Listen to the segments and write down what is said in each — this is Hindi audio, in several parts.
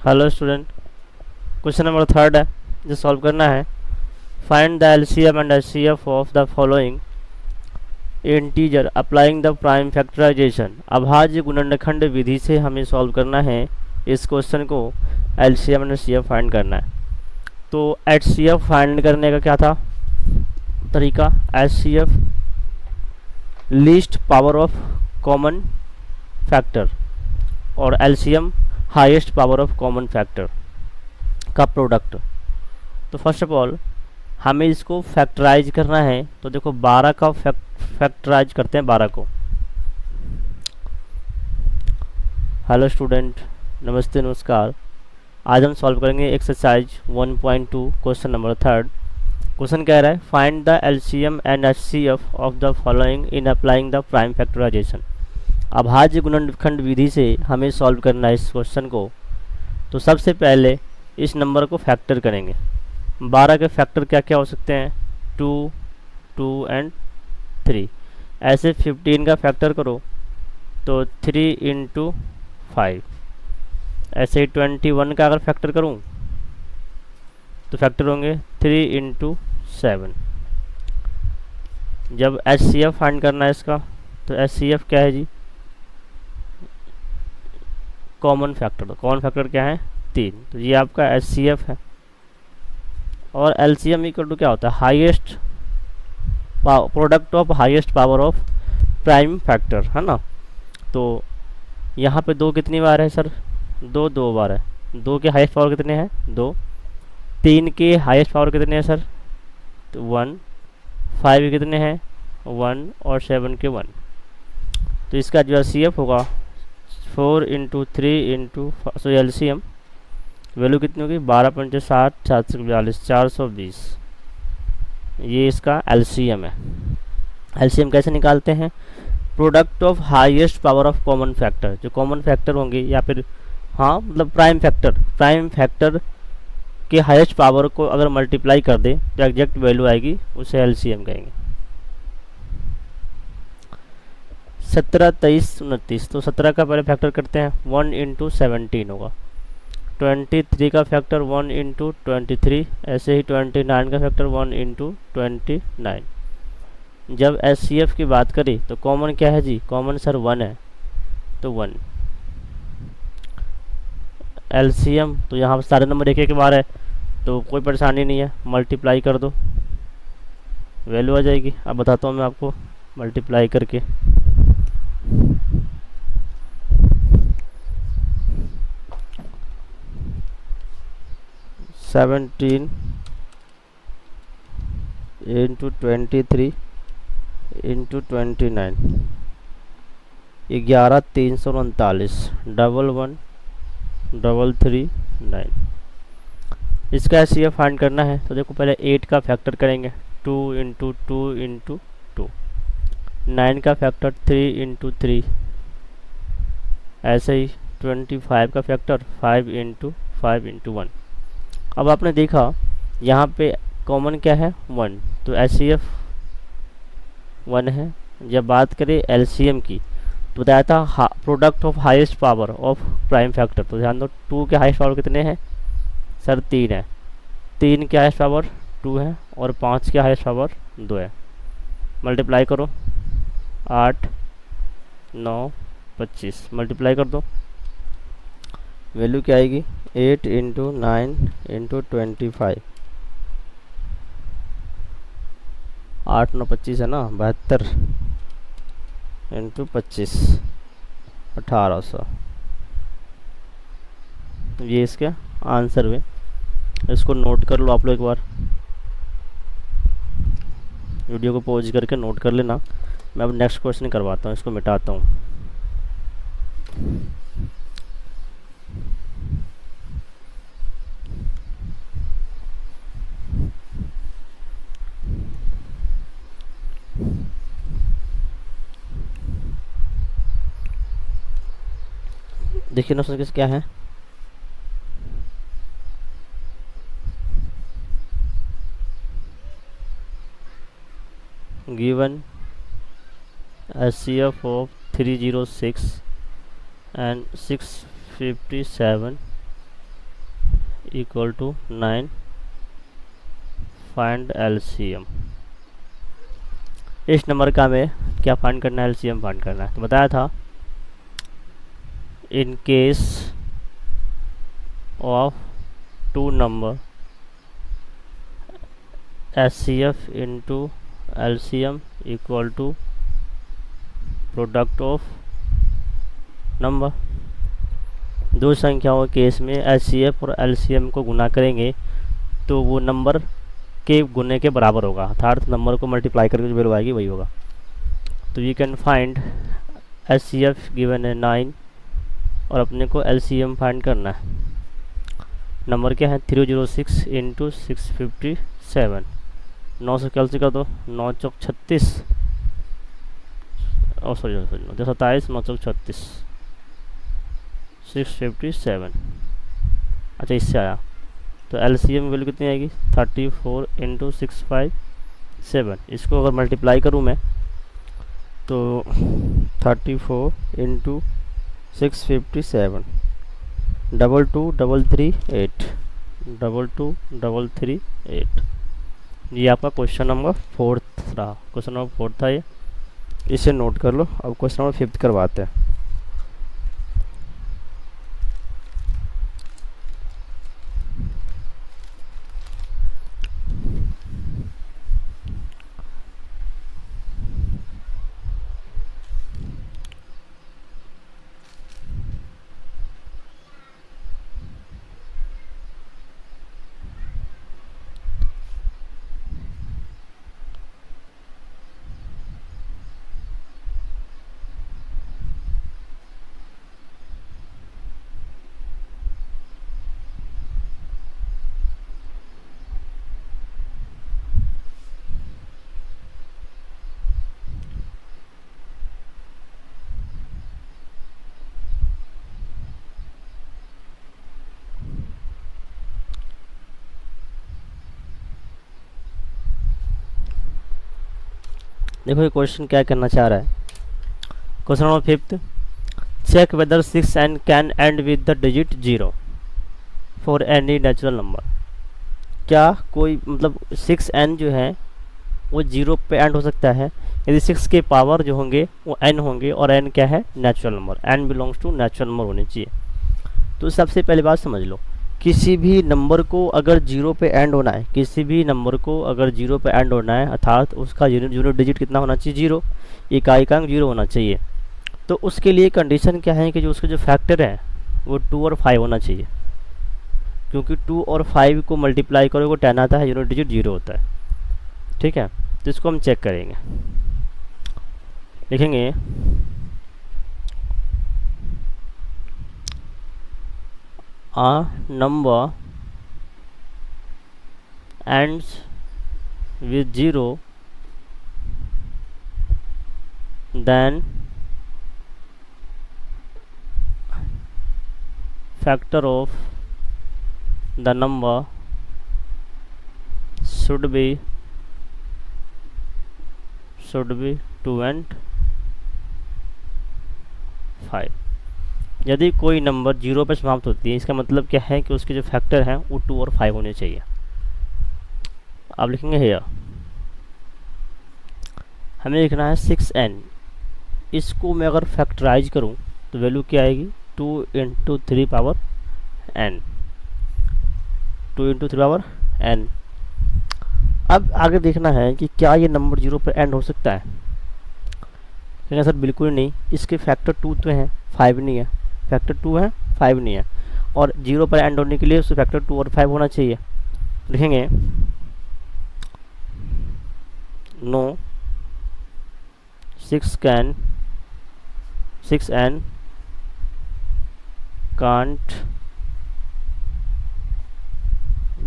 Hello student, question number third है जो सॉल्व करना है। Find the LCM and HCF of the following integer applying the prime factorisation. अभाज्य गुणनखंड विधि से हमें सॉल्व करना है इस क्वेश्चन को। एलसीएम एंड एचसीएफ फाइंड करना है। तो एचसीएफ फाइंड करने का क्या था तरीका? HCF least power of common factor और LCM highest power of common factor का प्रोडक्ट। तो फर्स्ट ऑफ ऑल हमें इसको फैक्टराइज करना है। तो देखो 12 का फैक्टराइज करते हैं 12 को। हेलो स्टूडेंट, नमस्ते नमस्कार। आज हम सॉल्व करेंगे exercise 1.2 question number third. Question कह रहा है find the LCM and HCF of the following in applying the prime factorisation. अभाज्य गुणनखंड विधि से हमें सॉल्व करना है इस क्वेश्चन को। तो सबसे पहले इस नंबर को फैक्टर करेंगे। 12 के फैक्टर क्या क्या हो सकते हैं? 2, 2 एंड 3। ऐसे 15 का फैक्टर करो तो 3 इंटू 5। ऐसे ही 21 का अगर फैक्टर करूं तो फैक्टर होंगे 3 इंटू 7। जब एचसीएफ फाइंड करना है इसका, तो एचसीएफ क्या है जी? कॉमन फैक्टर क्या है? 3। तो ये आपका एचसीएफ है। और एलसीएम इक्वल टू क्या होता है? Highest product of highest power of prime factor, है ना। तो यहाँ पे 2 कितनी बार है सर? 2 बार है। 2 के हाईएस्ट पावर कितने हैं? 2। 3 के हाईएस्ट पावर कितने हैं सर? तो 1। 5 के कितने हैं? 1 और 7 के 1। तो इसका जो एचसीएफ होगा 4 इंटू 3 इंटू एलसीएम वैल्यू कितनी होगी? 12 पंचे 60, 742, 420। ये इसका एलसीएम है। एलसीएम कैसे निकालते हैं? Product of highest power of common factor. जो कॉमन फैक्टर होंगे या फिर मतलब प्राइम फैक्टर के हाईएस्ट पावर को अगर मल्टीप्लाई कर दे तो एग्जैक्ट वैल्यू आएगी, उसे एलसीएम कहेंगे। 17, 23, 29। तो 17 का पहले फैक्टर करते हैं। 1 इंटू 17 होगा। 23 का फैक्टर 1 इंटू 23। ऐसे ही 29 का फैक्टर 1 इंटू 29। जब एचसीएफ की बात करें तो कॉमन क्या है जी? कॉमन सर 1 है, तो 1। एलसीएम तो यहाँ पर सारे नंबर एक बार है, तो कोई परेशानी नहीं है, मल्टीप्लाई कर दो, वैल्यू आ जाएगी। अब बताता हूँ मैं आपको मल्टीप्लाई करके। Seventeen into 23 into 29, 11, 339, 11, 339। इसका एचसीएफ फाइंड करना है। तो देखो पहले 8 का फैक्टर करेंगे। 2 इंटू 2 इंटू 2। 9 का फैक्टर 3 इंटू 3। ऐसे ही 25 का फैक्टर 5 इंटू 5 इंटू 1। अब आपने देखा यहाँ पे कॉमन क्या है? 1। तो एचसीएफ 1 है। जब बात करें एलसीएम की तो बताया था product of highest power of prime factor. तो ध्यान दो 2 के हाईएस्ट पावर कितने हैं सर? 3 है। 3 के हाईएस्ट पावर 2 है और 5 के हाईएस्ट पावर 2 है। मल्टीप्लाई करो, 8, 9, 25। मल्टीप्लाई कर दो, वैल्यू क्या आएगी? 8 इंटू 9 इंटू 25। 8, 9, 25 है ना, 72 इंटू 25, 1800। ये इसके आंसर हुए। इसको नोट कर लो आप लोग एक बार, वीडियो को पॉज करके नोट कर लेना। मैं अब नेक्स्ट क्वेश्चन करवाता हूँ, इसको मिटाता हूँ। देखिए ना क्वेश्चन क्या है। Given HCF of 306 and 657 equal to 9, find LCM। इस नंबर का हमें क्या फाइंड करना है, LCM फाइंड करना है। तो बताया था in case of two number HCF into LCM equal to product of number. दो संख्याओं के केस में HCF और LCM को गुना करेंगे तो वो नंबर के गुने के बराबर होगा, अर्थात नंबर को मल्टीप्लाई करके जो वैल्यू आएगी वही होगा। तो you can find HCF given है 9 और अपने को LCM फाइंड करना है। नंबर क्या है 306 इंटू 657। 9 से कैंसिल कर दो, 9 चौक 36, और सॉरी 27, 9 चौक 36, 657। अच्छा इससे आया तो LCM वैल्यू कितनी आएगी 34 इंटू 657। इसको अगर मल्टीप्लाई करूँ मैं तो 34 इंटू 657 22338 22338। ये आपका क्वेश्चन नंबर 4 रहा। क्वेश्चन नंबर 4 था ये, इसे नोट कर लो। अब क्वेश्चन नंबर 5 करवाते हैं। देखो ये क्वेश्चन क्या करना चाह रहा है। Question number 5, check whether 6n can end with the digit 0 for any natural number. क्या कोई मतलब 6n जो है वो 0 पे एंड हो सकता है यदि 6 के पावर जो होंगे वो n होंगे, और n क्या है natural number, n belongs to natural number होने चाहिए। तो सबसे पहली बात समझ लो, किसी भी नंबर को अगर 0 पे एंड होना है, किसी भी नंबर को अगर 0 पे एंड होना है अर्थात उसका यूनिट डिजिट कितना होना चाहिए 0, इकाइकांक 0 होना चाहिए। तो उसके लिए कंडीशन क्या है कि जो उसके जो फैक्टर है वो 2 और 5 होना चाहिए, क्योंकि 2 और 5 को मल्टीप्लाई करोगे वो 10 आता है, यूनिट डिजिट 0 होता है। ठीक है, तो इसको हम चेक करेंगे, लिखेंगे a number ends with 0 then factor of the number should be 2 and 5। यदि कोई नंबर 0 पर समाप्त होती है इसका मतलब क्या है कि उसके जो फैक्टर हैं वो 2 और 5 होने चाहिए। आप लिखेंगे हेयर, हमें लिखना है 6n। इसको मैं अगर फैक्टराइज करूं तो वैल्यू क्या आएगी 2 into 3 power n, 2 into 3 power n। अब आगे देखना है कि क्या ये नंबर 0 पर एंड हो सकता है। कहेंगे सर बिल्कुल नहीं, इसके फैक्टर 2 तो हैं 5 नहीं है, फैक्टर 2 है 5 नहीं है, और 0 पर एंड होने के लिए उसके फैक्टर 2 और 5 होना चाहिए। लिखेंगे no 6n can't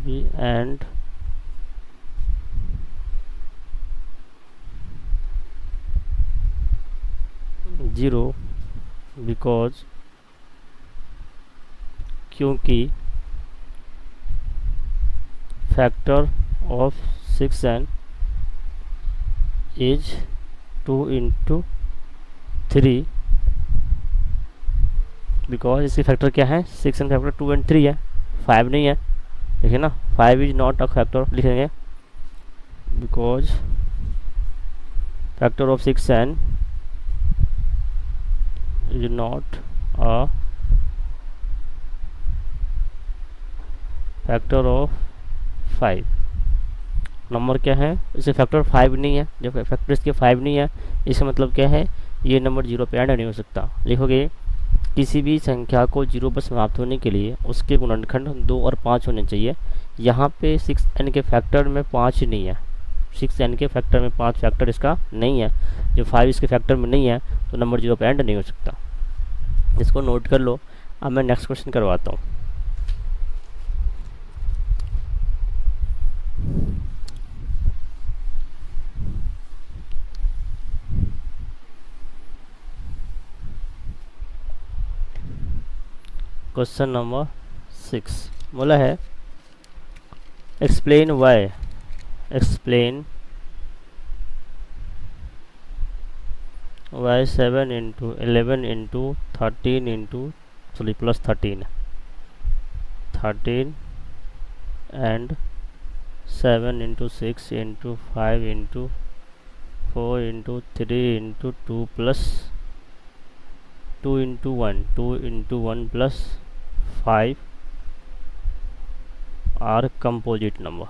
be and 0 because क्योंकि factor of 6n is 2 into 3, because इसके फैक्टर क्या है 6n फैक्टर 2 एंड 3 है, 5 नहीं है। देखिए ना, 5 इज नॉट अ फैक्टर लिखेंगे, because factor of 6n is not a factor of 5। Number क्या है, इसे फैक्टर 5 नहीं है, जब फैक्टर इसके 5 नहीं है इसका मतलब क्या है, ये नंबर 0 पे एंड नहीं हो सकता। लिखोगे किसी भी संख्या को 0 पर समाप्त होने के लिए उसके गुणनखंड 2 और 5 होने चाहिए। यहाँ पे 6n के फैक्टर में 5 नहीं है, 6n के फैक्टर में 5 फैक्टर इसका नहीं है, जो 5 इसके फैक्टर में नहीं है तो नंबर 0 पे एंड नहीं हो सकता। इसको नोट कर लो। अब मैं नेक्स्ट क्वेश्चन करवाता हूँ। क्वेश्चन नंबर 6 बोला है explain why, explain why 7 into 11 into 13 into sorry plus 13 and 7 into 6 into 5 into 4 into 3 into 2 प्लस 2 इंटू 1 प्लस 5 आर कंपोजिट नंबर।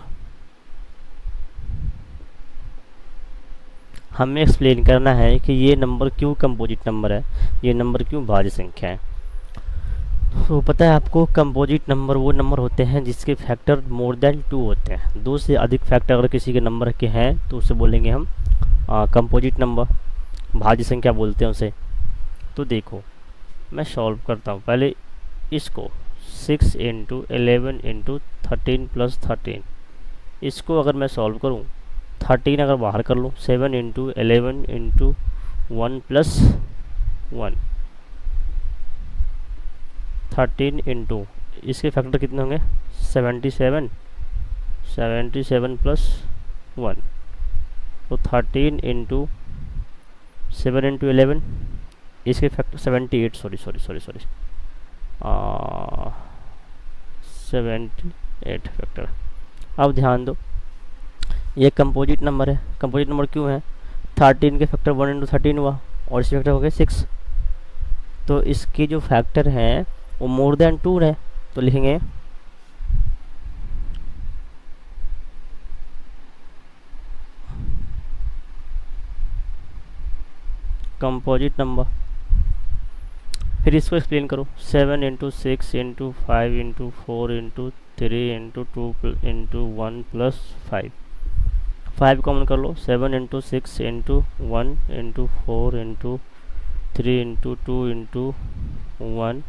हमें एक्सप्लेन करना है कि ये नंबर क्यों कंपोजिट नंबर है, ये नंबर क्यों भाज्य संख्या है। तो पता है आपको, कंपोजिट नंबर वो नंबर होते हैं जिसके फैक्टर मोर देन 2 होते हैं। 2 से अधिक फैक्टर अगर किसी के नंबर के हैं तो उसे बोलेंगे हम कंपोजिट नंबर, भाज्य संख्या बोलते हैं उसे। तो देखो मैं सॉल्व करता हूँ पहले इसको, 6 इंटू 11 इंटू 13 प्लस 13, इसको अगर मैं सॉल्व करूँ 13 अगर बाहर कर लूँ, 7 इंटू 11 इंटू 1 प्लस 1, 13 इंटू इसके फैक्टर कितने होंगे 77 प्लस 1, तो 13 इंटू 7 इंटू 11 इसके फैक्टर 78 सॉरी 78 फैक्टर। अब ध्यान दो, ये कंपोजिट नंबर है। कंपोजिट नंबर क्यों है, 13 के फैक्टर 1 इंटू 13 हुआ और इसके फैक्टर हो गए 6, तो इसके जो फैक्टर हैं वो मोर देन 2 है। तो लिखेंगे कंपोजिट नंबर। फिर इसको एक्सप्लेन करो, 7 into 6 into 5 into 4 into 3 into 2 into 1 प्लस 5 कॉमन कर लो, 7 into 6 into 1 into 4 into 3 into 2 into 1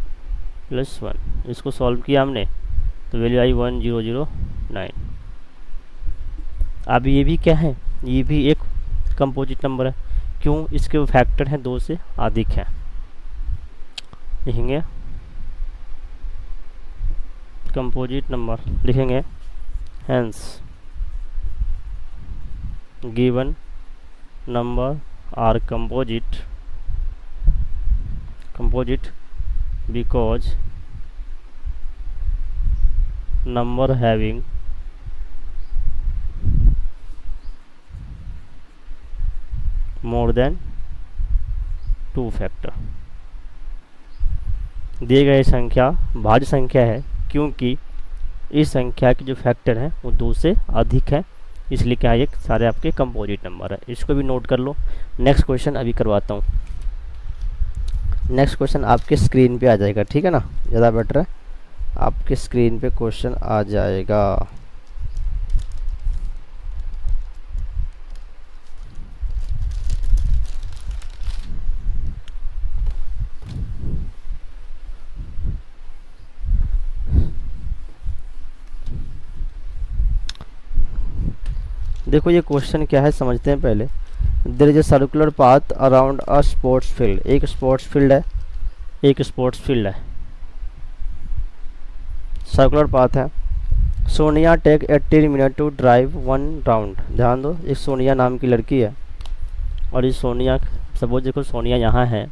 plus 1। इसको सॉल्व किया हमने तो वैल्यू आई 1009। अब ये भी क्या है, ये भी एक कंपोजिट नंबर है। क्यों, इसके फैक्टर हैं 2 से अधिक हैं। लिखेंगे कंपोजिट नंबर, लिखेंगे hence given number are composite because number having more than 2 factor. दिए गए संख्या भाज्य संख्या है क्योंकि इस संख्या के जो फैक्टर हैं वो 2 से अधिक है, इसलिए क्या ये सारे आपके कंपोजिट नंबर है। इसको भी नोट कर लो। नेक्स्ट क्वेश्चन अभी करवाता हूँ। नेक्स्ट क्वेश्चन आपके स्क्रीन पे आ जाएगा, ठीक है ना, ज़्यादा बेटर है, आपके स्क्रीन पे क्वेश्चन आ जाएगा। देखो ये क्वेश्चन क्या है समझते हैं पहले। There is a circular path around a sports field. एक स्पोर्ट्स फील्ड है, सर्कुलर पाथ है। Sonia take 18 minute to drive 1 round. ध्यान दो, एक सोनिया नाम की लड़की है और इस सोनिया, सपोज देखो सोनिया यहाँ है,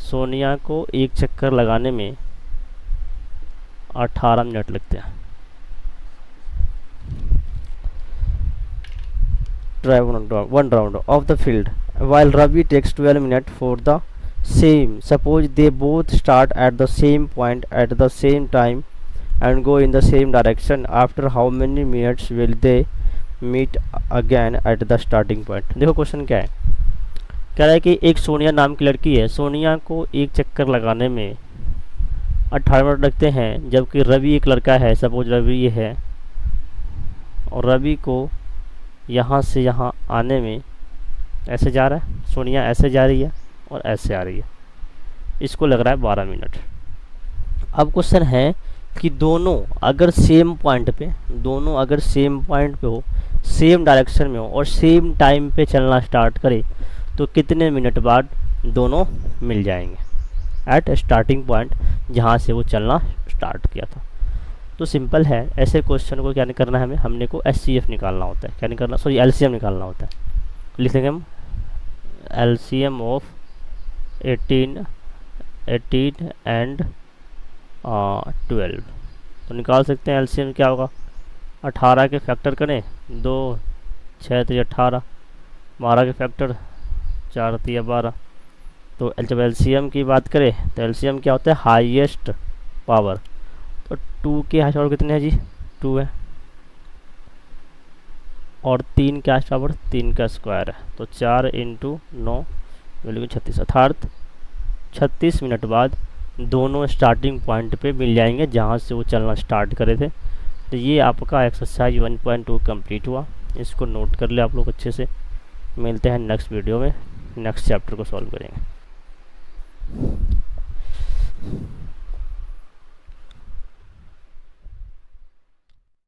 सोनिया को एक चक्कर लगाने में 18 मिनट लगते हैं। Try one round of the field while Ravi takes 12 minutes for the same. Suppose they both start at the same point at the same time and go in the same direction. After how many minutes will they meet again at the starting point? देखो क्वेश्चन क्या है, कह रहा है कि एक सोनिया नाम की लड़की है, सोनिया को एक चक्कर लगाने में 18 मिनट लगते हैं, जबकि रवि एक लड़का है, सपोज रवि ये है, और रवि को यहाँ से यहाँ आने में ऐसे जा रहा है, सोनिया ऐसे जा रही है और ऐसे आ रही है, इसको लग रहा है 12 मिनट। अब क्वेश्चन है कि दोनों अगर सेम पॉइंट पे हो, सेम डायरेक्शन में हो और सेम टाइम पे चलना स्टार्ट करे तो कितने मिनट बाद दोनों मिल जाएंगे एट स्टार्टिंग पॉइंट जहाँ से वो चलना स्टार्ट किया था। तो सिंपल है, ऐसे क्वेश्चन को क्या नहीं करना है, हमने को एचसीएफ निकालना होता है, क्या नहीं करना, सॉरी एलसीएम निकालना होता है। लिखेंगे हम एलसीएम ऑफ 18 एंड 12, तो निकाल सकते हैं एलसीएम क्या होगा, 18 के फैक्टर करें 2 6 3 18, 12 के फैक्टर 4 3 12, तो जब एलसीएम की बात करें तो एलसीएम क्या होता है, हाईएस्ट पावर। तो 2 के हाईएस्ट पावर कितने हैं जी, 2 है, और 3 का हाईएस्ट पावर 3 का स्क्वायर है, तो 4 × 9 मिलेगी 36, अर्थात 36 मिनट बाद दोनों स्टार्टिंग पॉइंट पे मिल जाएंगे जहाँ से वो चलना स्टार्ट करे थे। तो ये आपका एक्सरसाइज 1.2 कंप्लीट हुआ, इसको नोट कर ले आप लोग अच्छे से। मिलते हैं नेक्स्ट वीडियो में, नेक्स्ट चैप्टर को सॉल्व करेंगे।